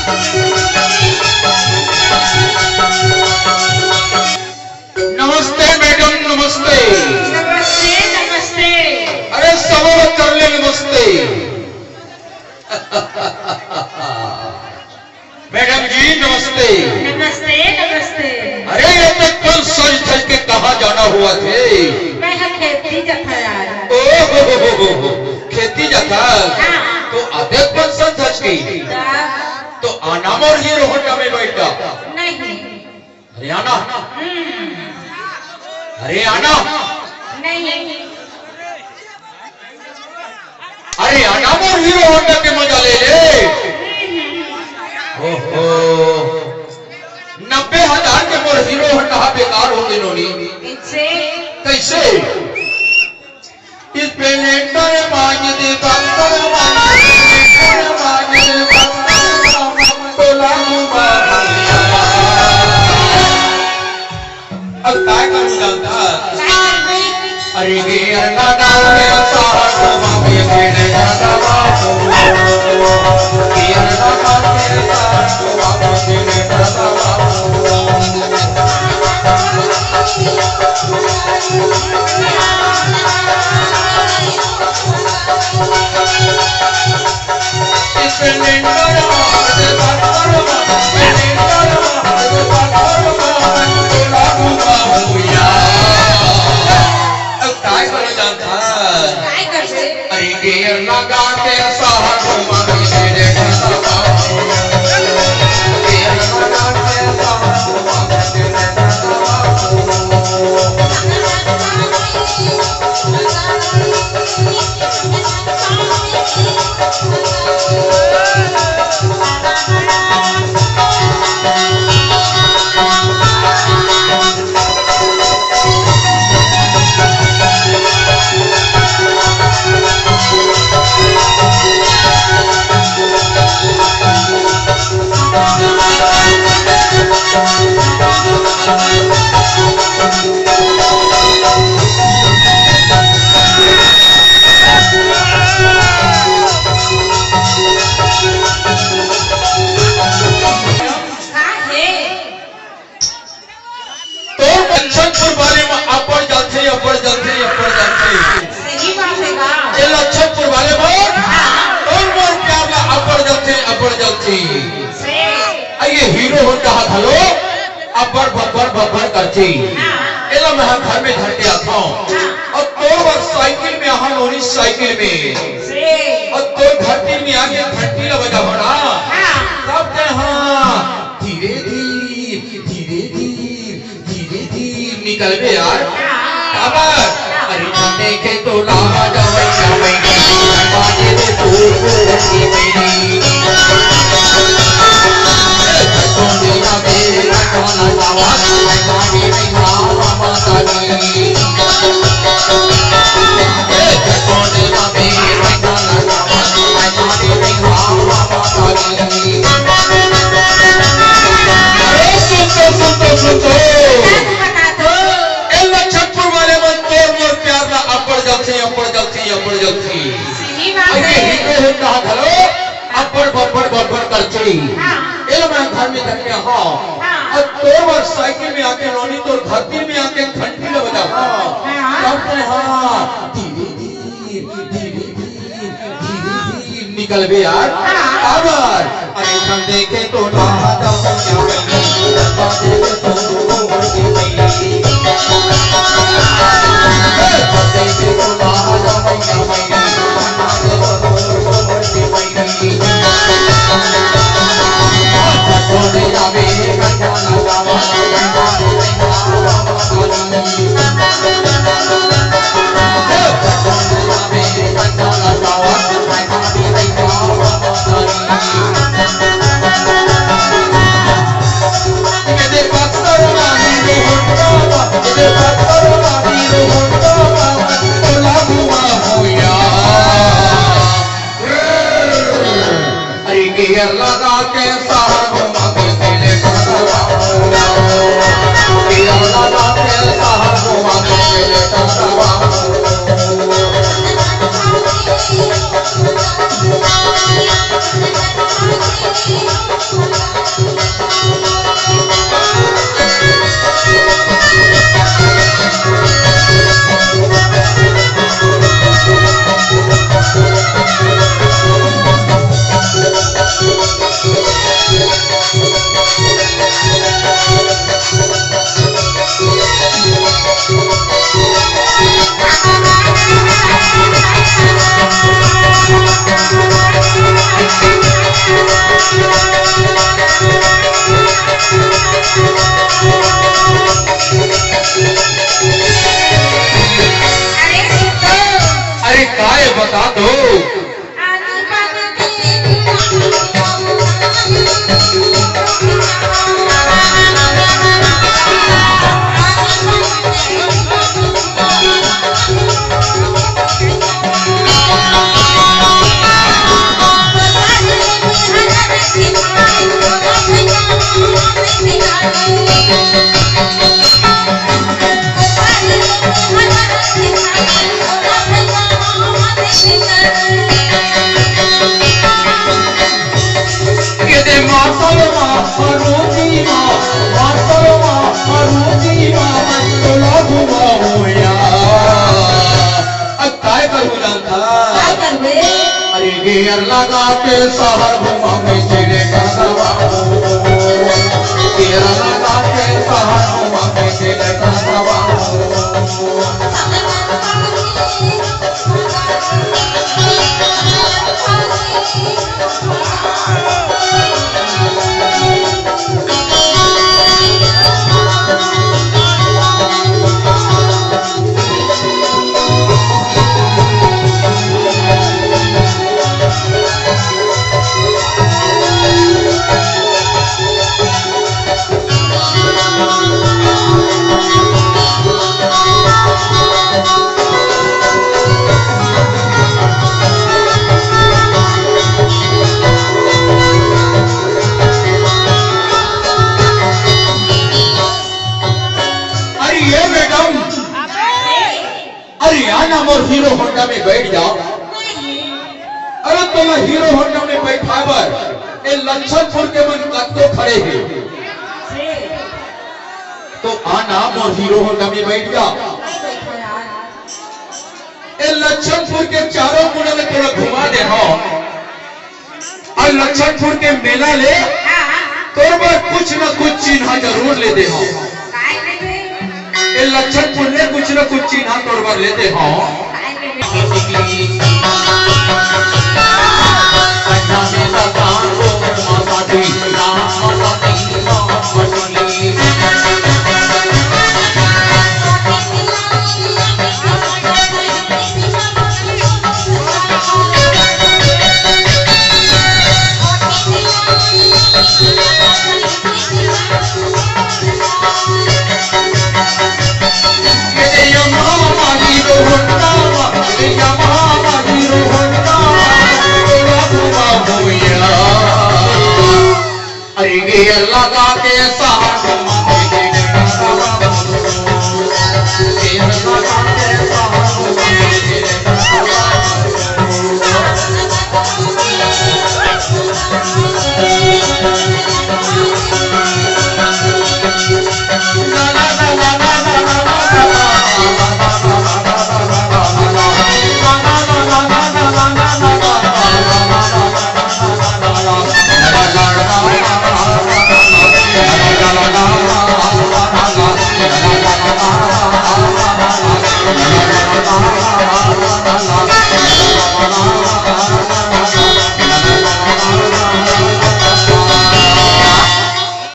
नमस्ते मैडम, नमस्ते। नमस्ते नमस्ते। अरे सवाल कर ले, नमस्ते। मैडम जी नमस्ते। नमस्ते नमस्ते। अरे ये तो कल सज धज के कहाँ जाना हुआ थे? मैं खेती जथा यार। ओहो, खेती जाता। हाँ। तो आधे कल सज धज के तो आना मोर हीरो होंडा में बैठा नहीं। हरियाणा, हरियाणा नहीं। हरियाणा मोर हीरो होंडा के मजा ले ले। ओहो, 90,000 के मोर हीरो होंडा बेकार हो गए नोनी। कैसे? इस पेलेंटर मांग दे बंदर मांग दे तो लागू बाबूया। अब काय करूं जानता? अरे गिर ना डाले साहब मामे मेरे दादा गिर ना डाले साहब मामे मेरे दादा। ये हीरो होता हलो अबर बब्बर बब्बर करती एला मैं घर में धर के आता हूँ और तो बस साइकिल में यहाँ लोनी साइकिल में और तो धरती में आगे घंटी ला बजा बड़ा तब ते हाँ धीरे धीरे धीरे धीरे धीरे धीरे निकल बे यार अबर अरे ठंडे के तो लावा जावे जावे बाजे दे तो मेरी साइकिल में आके रोनी तो धरती में आके घंटी ल बजा धीरे धीरे धीरे धीरे निकल बे यार अबर अरे हम देखे तो लगा के साहब बता दो। घेर लगा के शहर घुमा में चले कसवा, घेर लगा के शहर घुमा में चले कसवा। और हीरो होंडा में बैठ जाओ। अरे तुम हीरो होंडा में बैठावर ए लक्षणपुर के मन कत्तो खड़े हैं तो आना और हीरो होंडा में बैठ जाओ। ए लक्षणपुर के चारों कोने में थोड़ा घुमा दे हो और लक्षणपुर के मेला ले तो कुछ न कुछ चिन्ह जरूर ले दे हो। ये लक्षणपुर ने कुछ न कुछ चिन्ह तोड़वर लेते हो। लगा के